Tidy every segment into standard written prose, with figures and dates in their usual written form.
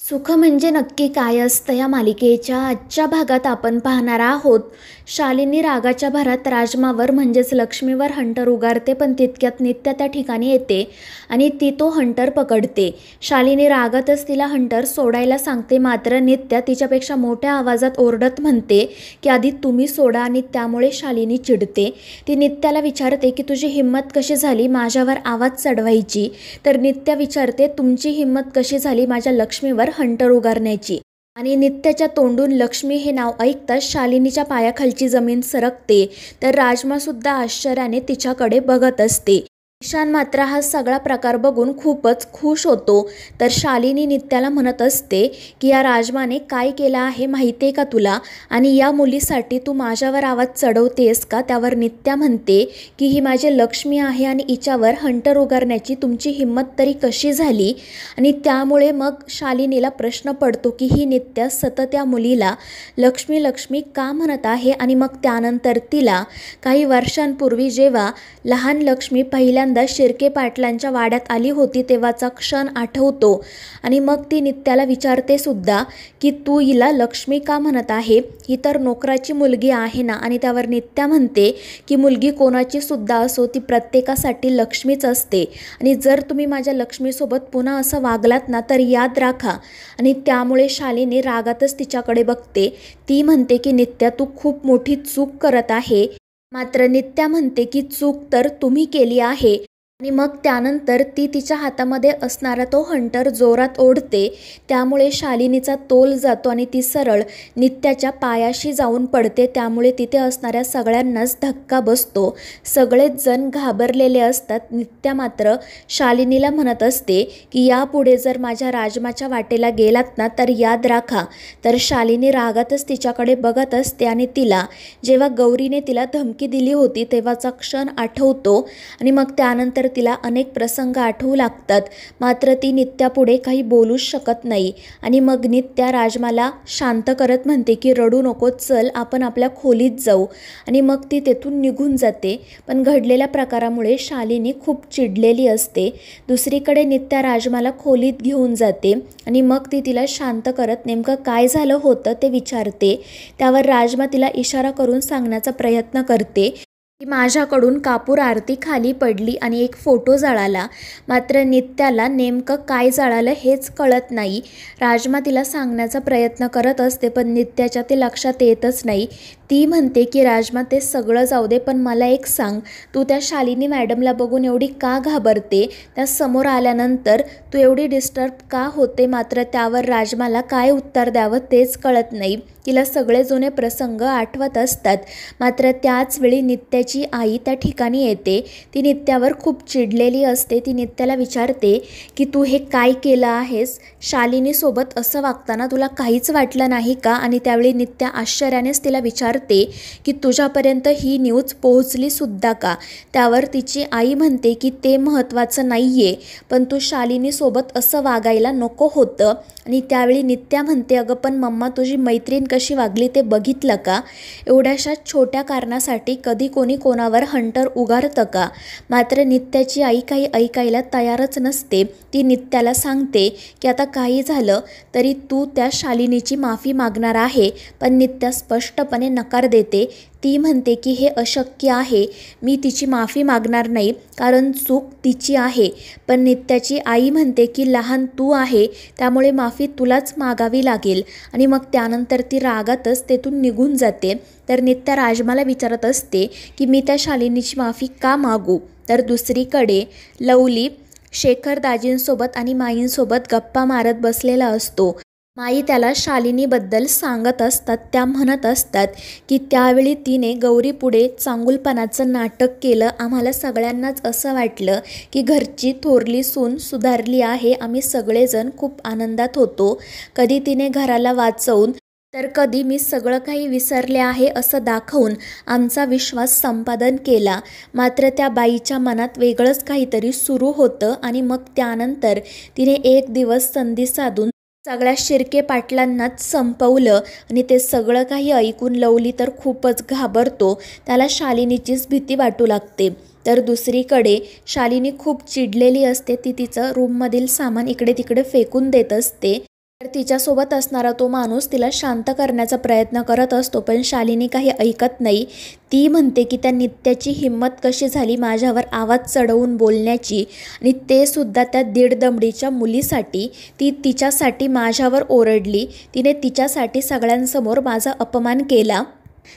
सुख म्हणजे नक्की काय असतं या मालिकेच्या आजच्या भागात आपण पाहणार आहोत. शालिनी रागाच्या भरात राजमावर म्हणजेच लक्ष्मीवर हंटर उगारते, पण तितक्यात नित्या त्या ठिकाणी येते आणि ती तो हंटर पकडते. शालिनी रागातच तिला हंटर सोडायला सांगते, मात्र नित्या तिच्यापेक्षा मोठ्या आवाजात ओरडत म्हणते की आधी तुम्ही सोडा आणि त्यामुळे शालिनी चिडते. ती नित्याला विचारते की तुझी हिंमत कशी झाली माझ्यावर आवाज चढवायची. तर नित्या विचारते तुमची हिंमत कशी झाली माझ्या लक्ष्मीवर हंटर उगारण्याची. आणि नित्याच्या तोंडून लक्ष्मी हे नाव ऐकताच शालिनीच्या पायाखालची जमीन सरकते. तर राजमा सुद्धा आश्चर्याने तिच्याकडे बघत असते. ईशान मात्र हा सगळा प्रकार बघून खूपच खुश होतो. तर शालिनी नित्याला म्हणत असते की या राजमाने काय केलं आहे माहिती आहे का तुला, आणि या मुलीसाठी तू माझ्यावर आवाज चढवतेस का. त्यावर नित्या म्हणते की ही माझी लक्ष्मी आहे आणि हिच्यावर हंटर उगारण्याची तुमची हिंमत तरी कशी झाली. आणि त्यामुळे मग शालिनीला प्रश्न पडतो की ही नित्या सतत या मुलीला लक्ष्मी लक्ष्मी का म्हणत आहे. आणि मग त्यानंतर तिला काही वर्षांपूर्वी जेव्हा लहान लक्ष्मी पहिल्यांदा शिर्के पाटलांच्या वाड्यात आली होती तेव्हाचा क्षण आठवतो. आणि मग ती नित्याला विचारते सुद्धा की तू हिला लक्ष्मी का म्हणत आहे, ही तर नोकराची मुलगी आहे ना. आणि त्यावर नित्या म्हणते की मुलगी कोणाची सुद्धा असो ती प्रत्येकासाठी लक्ष्मीच असते, आणि जर तुम्ही माझ्या लक्ष्मीसोबत पुन्हा असं वागलात ना तर याद राखा. आणि त्यामुळे शालिनी रागातच तिच्याकडे बघते. ती म्हणते की नित्या तू खूप मोठी चूक करत आहे. मात्र नित्या म्हणते की चूक तर तुम्ही केली आहे. आणि मग त्यानंतर ती तिच्या हातामध्ये असणारा तो हंटर जोरात ओढते. त्यामुळे शालिनीचा तोल जातो आणि ती सरळ नित्याच्या पायाशी जाऊन पडते. त्यामुळे तिथे असणाऱ्या सगळ्यांनाच धक्का बसतो. सगळेच जण घाबरलेले असतात. नित्या मात्र शालिनीला म्हणत असते की यापुढे जर माझ्या राजमाच्या वाटेला गेलात ना तर याद राखा. तर शालिनी रागातच तिच्याकडे बघत असते आणि तिला जेव्हा गौरीने तिला धमकी दिली होती तेव्हाचा क्षण आठवतो. आणि मग त्यानंतर तिला अनेक प्रसंग आठवू लागतात. मात्र ती नित्यापुढे काही बोलूच शकत नाही. आणि मग नित्या राजमाला शांत करत म्हणते की रडू नको, चल आपण आपल्या खोलीत जाऊ. आणि मग ती तेथून निघून जाते. पण घडलेल्या प्रकारामुळे शालिनी खूप चिडलेली असते. दुसरीकडे नित्या राजमाला खोलीत घेऊन जाते आणि मग ती तिला शांत करत नेमकं काय झालं होतं ते विचारते. त्यावर राजमा तिला इशारा करून सांगण्याचा प्रयत्न करते की माझ्याकडून कापूर आरती खाली पडली आणि एक फोटो जळाला. मात्र नित्याला नेमकं काय जळालं हेच कळत नाही. राजमा तिला सांगण्याचा प्रयत्न करत असते पण नित्याच्या ते लक्षात येतच नाही. ती म्हणते की राजमा ते सगळं जाऊ दे, पण मला एक सांग, तू त्या शालिनी मॅडमला बघून एवढी का घाबरते, त्या समोर आल्यानंतर तू एवढी डिस्टर्ब का होते. मात्र त्यावर राजमाला काय उत्तर द्यावं तेच कळत नाही. तिला सगळे जुने प्रसंग आठवत असतात. मात्र त्याच वेळी नित्याची आई त्या ठिकाणी येते. ती नित्यावर खूप चिडलेली असते. ती नित्याला विचारते की तू हे काय केलं आहेस, शालिनीसोबत असं वागताना तुला काहीच वाटलं नाही का. आणि त्यावेळी नित्या आश्चर्यानेच तिला विचारते की तुझ्यापर्यंत ही न्यूज पोहोचली सुद्धा का. त्यावर तिची आई म्हणते की ते महत्त्वाचं नाही आहे, पण तू शालिनीसोबत असं वागायला नको होतं. आणि त्यावेळी नित्या म्हणते अगं पण मम्मा तुझी मैत्रीण कशी वागली ते बघितलं का. एवढ्याशा छोट्या कारणासाठी कधी कोणी कोणावर हंटर उगारतं का. मात्र नित्याची आई काही ऐकायला तयारच नसते. ती नित्याला सांगते की आता काही झालं तरी तू त्या शालिनीची माफी मागणार आहे. पण नित्या स्पष्टपणे नकार देते. ती म्हणते की हे अशक्य आहे, मी तिची माफी मागणार नाही कारण चूक तिची आहे. पण नित्याची आई म्हणते की लहान तू आहे त्यामुळे माफी तुलाच मागावी लागेल. आणि मग त्यानंतर ती रागातच तेथून निघून जाते. तर नित्या राजमाला विचारत असते की मी त्या शालिनीची माफी का मागू. तर दुसरीकडे लवली शेखर दाजींसोबत आणि माईंसोबत गप्पा मारत बसलेला असतो. माई त्याला शालिनीबद्दल सांगत असतात. त्या म्हणत असतात की त्यावेळी तिने गौरीपुढे चांगुलपणाचं नाटक केलं. आम्हाला सगळ्यांनाच असं वाटलं की घरची थोरली सून सुधारली आहे. आम्ही सगळेजण खूप आनंदात होतो. कधी तिने घराला वाचवून तर कधी मी सगळं काही विसरले आहे असं दाखवून आमचा विश्वास संपादन केला. मात्र त्या बाईच्या मनात वेगळंच काहीतरी सुरू होतं. आणि मग त्यानंतर तिने एक दिवस संधी साधून सगळ्या शिर्के पाटलांनाच संपवलं. आणि ते सगळं काही ऐकून लवली तर खूपच घाबरतो. त्याला शालिनीचीच भीती वाटू लागते. तर दुसरीकडे शालिनी खूप चिडलेली असते. ती तिचं रूममधील सामान इकडे तिकडे फेकून देत असते. तर तिच्यासोबत असणारा तो माणूस तिला शांत करण्याचा प्रयत्न करत असतो, पण शालिनी काही ऐकत नाही. ती म्हणते की त्या नित्याची हिंमत कशी झाली माझ्यावर आवाज चढवून बोलण्याची, आणि ते सुद्धा त्या दीड दमडीच्या मुलीसाठी. ती तिच्यासाठी माझ्यावर ओरडली, तिने तिच्यासाठी सगळ्यांसमोर माझा अपमान केला.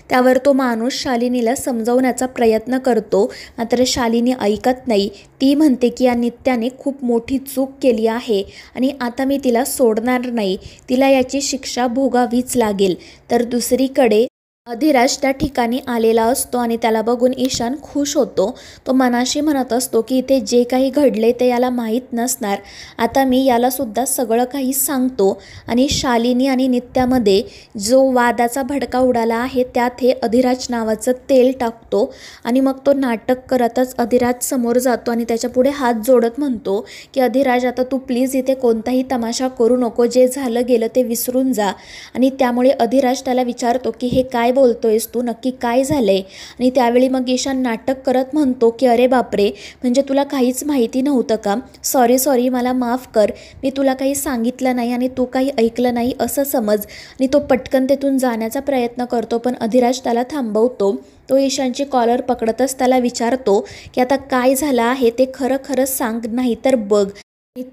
त्यावर तो माणूस शालिनीला समजवण्याचा प्रयत्न करतो, मात्र शालिनी ऐकत नाही. ती म्हणते की या नित्याने खूप मोठी चूक केली आहे आणि आता मी तिला सोडणार नाही, तिला याची शिक्षा भोगावीच लागेल. तर दुसरीकडे अधिराज त्या ठिकाणी आलेला असतो आणि त्याला बघून ईशान खुश होतो. तो मनाशी म्हणत असतो की इथे जे काही घडले ते याला माहीत नसणार, आता मी यालासुद्धा सगळं काही सांगतो. आणि शालिनी आणि नित्यामध्ये जो वादाचा भडका उडाला आहे त्यात हे अधिराज नावाचं तेल टाकतो आणि मग तो नाटक करतच अधिराज समोर जातो आणि त्याच्यापुढे हात जोडत म्हणतो की अधिराज, आता तू प्लीज इथे कोणताही तमाशा करू नको, जे झालं गेलं ते विसरून जा. आणि त्यामुळे अधिराज त्याला विचारतो की हे काय बोलतोयस तू, नक्की काय झालंय? आणि त्यावेळी मग ईशान नाटक करत म्हणतो की अरे बापरे, म्हणजे तुला काहीच माहिती नव्हतं का? सॉरी मला माफ कर, मी तुला काही सांगितलं नाही आणि तू काही ऐकलं नाही असं समज. आणि तो पटकन तेथून जाण्याचा प्रयत्न करतो, पण अधिराज त्याला थांबवतो. तो ईशानची कॉलर पकडतच त्याला विचारतो की आता काय झालं आहे ते खरं सांग, नाही तर बघ.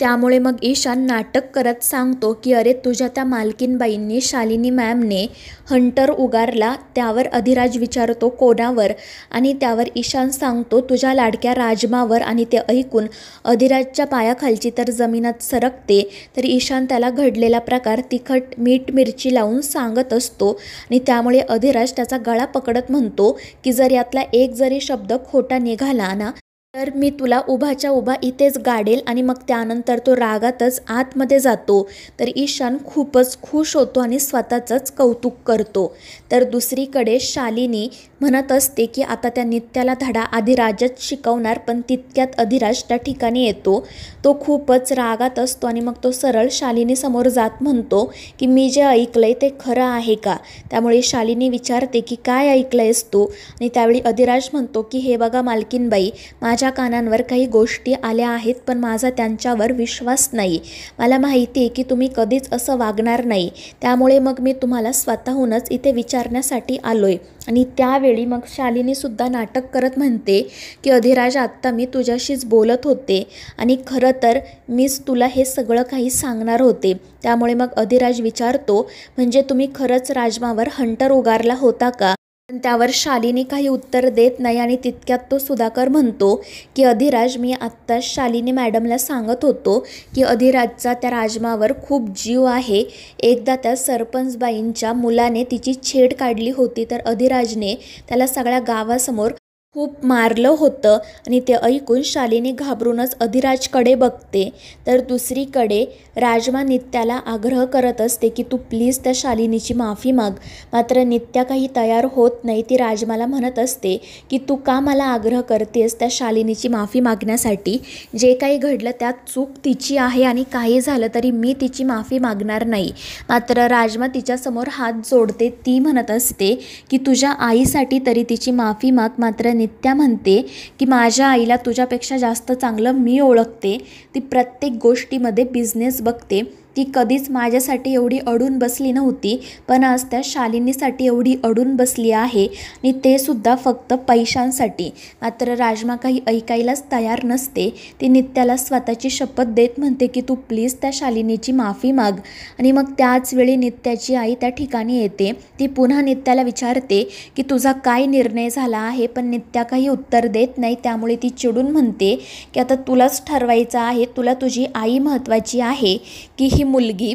त्यामुळे मग ईशान नाटक करत सांगतो की अरे तुझ्या त्या मालकीनबाईंनी, शालिनी मॅमने हंटर उगारला. त्यावर अधिराज विचारतो कोणावर, आणि त्यावर ईशान सांगतो तुझ्या लाडक्या राजमावर. आणि ते ऐकून अधिराजच्या पायाखालची तर जमिनात सरकते. तर ईशान त्याला घडलेला प्रकार तिखट मीठ मिरची लावून सांगत असतो आणि त्यामुळे अधिराज त्याचा गळा पकडत म्हणतो की जर यातला एक जरी शब्द खोटा निघाला ना तर मी तुला उभाच्या उभा इथेच गाडेल. आणि मग त्यानंतर तो रागातच आतमध्ये जातो. तर ईशान खूपच खुश होतो आणि स्वतःचंच कौतुक करतो. तर दुसरीकडे शालिनी म्हणत असते की आता त्या नित्याला धडा अधिराजच शिकवणार, पण तितक्यात अधिराज त्या ठिकाणी येतो. तो खूपच रागात असतो आणि मग तो सरळ शालिनीसमोर जात म्हणतो की मी जे ऐकलंय ते खरं आहे का? त्यामुळे शालिनी विचारते की काय ऐकलंयस तू? आणि त्यावेळी अधिराज म्हणतो की हे बघा मालकीनबाई, माझ्या कानांवर काही गोष्टी आल्या आहेत, पण माझा त्यांच्यावर विश्वास नाही. मला माहिती आहे की तुम्ही कधीच असं वागणार नाही, त्यामुळे मग मी तुम्हाला स्वतःहूनच इथे विचारण्यासाठी आलोय. आणि त्यावेळी मग शालिनीसुद्धा नाटक करत म्हणते की अधिराज, आत्ता मी तुझ्याशीच बोलत होते आणि खरं तर मीच तुला हे सगळं काही सांगणार होते. त्यामुळे मग अधिराज विचारतो म्हणजे तुम्ही खरंच राजमावर हंटर उगारला होता का? पण त्यावर शालिनी काही उत्तर देत नाही आणि तितक्यात तो सुधाकर म्हणतो की अधिराज, मी आत्ताच शालिनी मॅडमला सांगत होतो की अधिराजचा त्या राजमावर खूप जीव आहे. एकदा त्या सरपंचबाईंच्या मुलाने तिची छेड काढली होती, तर अधिराजने त्याला सगळ्या गावासमोर खूप मारलं होतं. आणि ते ऐकून शालिनी घाबरूनच अधिराजकडे बघते. तर दुसरीकडे राजमा नित्याला आग्रह करत असते की तू प्लीज त्या शालिनीची माफी माग, मात्र नित्या काही तयार होत नाही. ती राजमाला म्हणत असते की तू का मला आग्रह करतेस त्या शालिनीची माफी मागण्यासाठी? जे काही घडलं त्यात चूक तिची आहे आणि काही झालं तरी मी तिची माफी मागणार नाही. मात्र राजमा तिच्यासमोर हात जोडते. ती म्हणत असते की तुझ्या आईसाठी तरी तिची माफी माग. मात्र नित्या म्हणते की माझ्या आईला तुझ्यापेक्षा जास्त चांगलं मी ओळखते, ती प्रत्येक गोष्टीमध्ये बिझनेस बघते, ती कधीच माझ्यासाठी एवढी अडून बसली नव्हती, पण आज त्या शालिनीसाठी एवढी अडून बसली आहे आणि ते सुद्धा फक्त पैशांसाठी. मात्र राजमा काही ऐकायलाच तयार नसते. ती नित्याला स्वतःची शपथ देत म्हणते की तू प्लीज त्या शालिनीची माफी माग. आणि मग त्याच वेळी नित्याची आई त्या ठिकाणी येते. ती पुन्हा नित्याला विचारते की तुझा काय निर्णय झाला आहे, पण नित्या काही उत्तर देत नाही. त्यामुळे ती चिडून म्हणते की आता तुलाच ठरवायचं आहे, तुला तुझी आई महत्त्वाची आहे की ही मुलगी?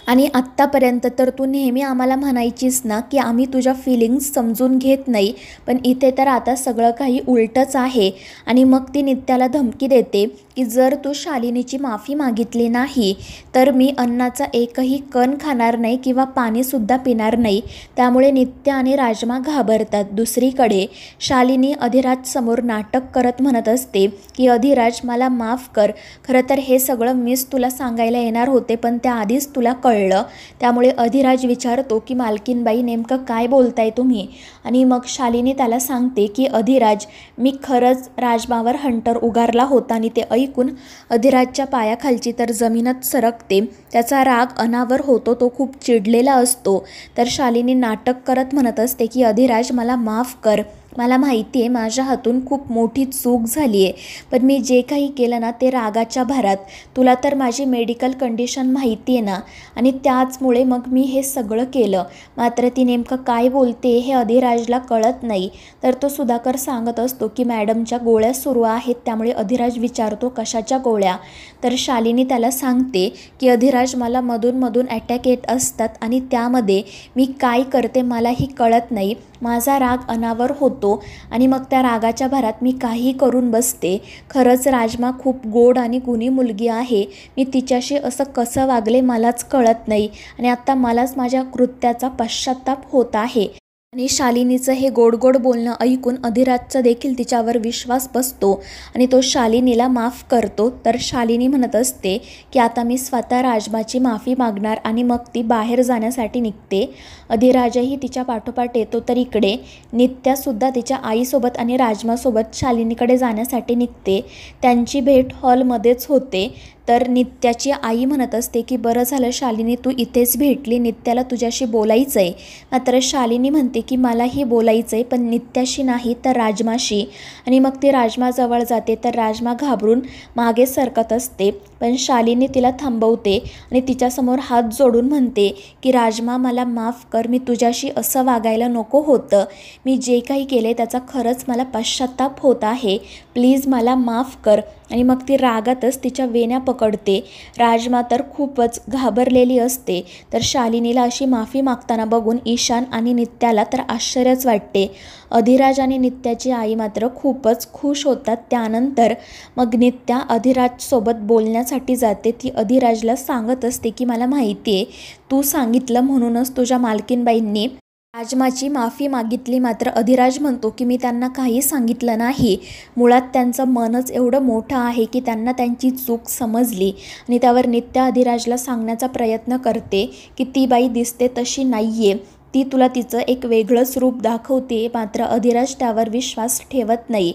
आणि आत्तापर्यंत तर तू नेहमी आम्हाला म्हणायचीस ना की आम्ही तुझ्या फिलिंग्स समजून घेत नाही, पण इथे तर आता सगळं काही उलटच आहे. आणि मग ती नित्याला धमकी देते की जर तू शालिनीची माफी मागितली नाही तर मी अन्नाचा एकही कण खाणार नाही किंवा पाणीसुद्धा पिणार नाही. त्यामुळे नित्या आणि राजमा घाबरतात. दुसरीकडे शालिनी अधिराजसमोर नाटक करत म्हणत असते की अधिराज, मला माफ कर, खरं तर हे सगळं मीच तुला सांगायला येणार होते, पण त्याआधीच तुला कळलं. त्यामुळे अधिराज विचारतो की मालकीनबाई, नेमकं काय बोलताय तुम्ही? आणि मग शालिनी त्याला सांगते की अधिराज, मी खरंच राजमावर हंटर उगारला होता. आणि ते ऐकून अधिराजच्या पायाखालची तर जमीनच सरकते. त्याचा राग अनावर होतो, तो खूप चिडलेला असतो. तर शालिनी नाटक करत म्हणत असते की अधिराज मला माफ कर, मला माहिती आहे माझ्या हातून खूप मोठी चूक झाली आहे, पण मी जे काही केलं ना ते रागाच्या भरात. तुला तर माझी मेडिकल कंडिशन माहिती आहे ना, आणि त्याचमुळे मग मी हे सगळं केलं. मात्र ती नेमकं काय बोलते हे अधिराजला कळत नाही. तर तो सुधाकर सांगत असतो की मॅडमच्या गोळ्या सुरू आहेत. त्यामुळे अधिराज विचारतो कशाच्या गोळ्या. तर शालिनी त्याला सांगते की अधिराज मला मधून अटॅक येत असतात आणि त्यामध्ये मी काय करते मलाही कळत नाही. माझा राग अनावर होतो आणि मग त्या रागाच्या भरात मी काही करून बसते. खरंच राजमा खूप गोड आणि गुणी मुलगी आहे. मी तिच्याशी असं कसं वागले मलाच कळत नाही आणि आता मलाच माझ्या कृत्याचा पश्चाताप होत आहे. आणि शालिनीचं हे गोड बोलणं ऐकून अधिराजचा देखील तिच्यावर विश्वास बसतो आणि तो शालिनीला माफ करतो. तर शालिनी म्हणत असते की आता मी स्वतः राजमाची माफी मागणार आणि मग ती बाहेर जाण्यासाठी निघते. अधिराजही तिच्या पाठोपाठ येतो. तर इकडे नित्यासुद्धा तिच्या आईसोबत आणि राजमासोबत शालिनीकडे जाण्यासाठी निघते. त्यांची भेट हॉलमध्येच होते. तर नित्याची आई म्हणत असते की बरं झालं शालिनी तू इथेच भेटली, नित्याला तुझ्याशी बोलायचं आहे. मात्र शालिनी म्हणते की मलाही बोलायचं आहे, पण नित्याशी नाही तर राजमाशी. आणि मग ती राजमाजवळ जाते. तर राजमा घाबरून मागे सरकत असते, पण शालिनी तिला थांबवते आणि तिच्यासमोर हात जोडून म्हणते की राजमा मला माफ कर, मी तुझ्याशी असं वागायला नको होतं. मी जे काही केले त्याचा खरंच मला पश्चाताप होत आहे, प्लीज मला माफ कर. आणि मग ती रागातच तिच्या वेण्या पकडते. राजमा तर खूपच घाबरलेली असते. तर शालिनीला अशी माफी मागताना बघून ईशान आणि नित्याला तर आश्चर्यच वाटते. अधिराज आणि नित्याची आई मात्र खूपच खुश होतात. त्यानंतर मग नित्या अधिराजसोबत बोलण्यासाठी जाते. ती अधिराजला सांगत असते की मला माहिती आहे तू सांगितलं म्हणूनच तुझ्या मालकीनबाईंनी राजमाची माफी मागितली. मात्र अधिराज म्हणतो की मी त्यांना काही सांगितलं नाही. मुळात त्यांचं मनच एवढं मोठं आहे की त्यांना त्यांची चूक समजली. आणि त्यावर नित्या अधिराजला सांगण्याचा प्रयत्न करते की ती बाई दिसते तशी नाही आहे, ती तुला तिचं एक वेगळंच रूप दाखवते. मात्र अधिराज त्यावर विश्वास ठेवत नाही.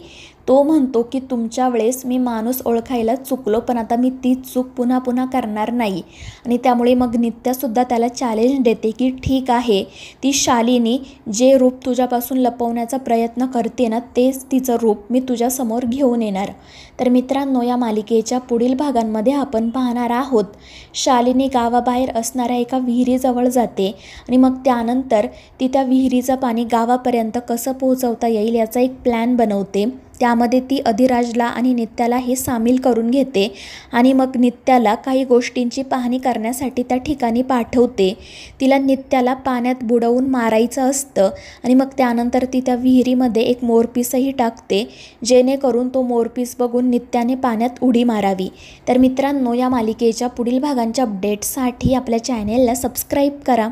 तो म्हणतो की तुमच्या वेळेस मी माणूस ओळखायला चुकलो, पण आता मी ती चूक पुन्हा करणार नाही. आणि त्यामुळे मग नित्यासुद्धा त्याला चॅलेंज देते की ठीक आहे, ती शालिनी जे रूप तुझ्यापासून लपवण्याचा प्रयत्न करते ना तेच तिचं रूप मी तुझ्यासमोर घेऊन येणार. तर मित्रांनो, या मालिकेच्या पुढील भागांमध्ये आपण पाहणार आहोत शालिनी गावाबाहेर असणाऱ्या एका विहिरीजवळ जाते आणि मग त्यानंतर ती त्या विहिरीचं पाणी गावापर्यंत कसं पोहोचवता येईल याचा एक प्लॅन बनवते. त्यामध्ये ती अधिराजला आणि नित्याला हे सामील करून घेते आणि मग नित्याला काही गोष्टींची पाहणी करण्यासाठी त्या ठिकाणी पाठवते. तिला नित्याला पाण्यात बुडवून मारायचं असतं आणि मग त्यानंतर ती त्या विहिरीमध्ये एक मोरपीसही टाकते, जेणेकरून तो मोरपीस बघून नित्याने पाण्यात उडी मारावी. तर मित्रांनो, या मालिकेच्या पुढील भागांच्या अपडेट्ससाठी आपल्या चॅनेलला सबस्क्राईब करा.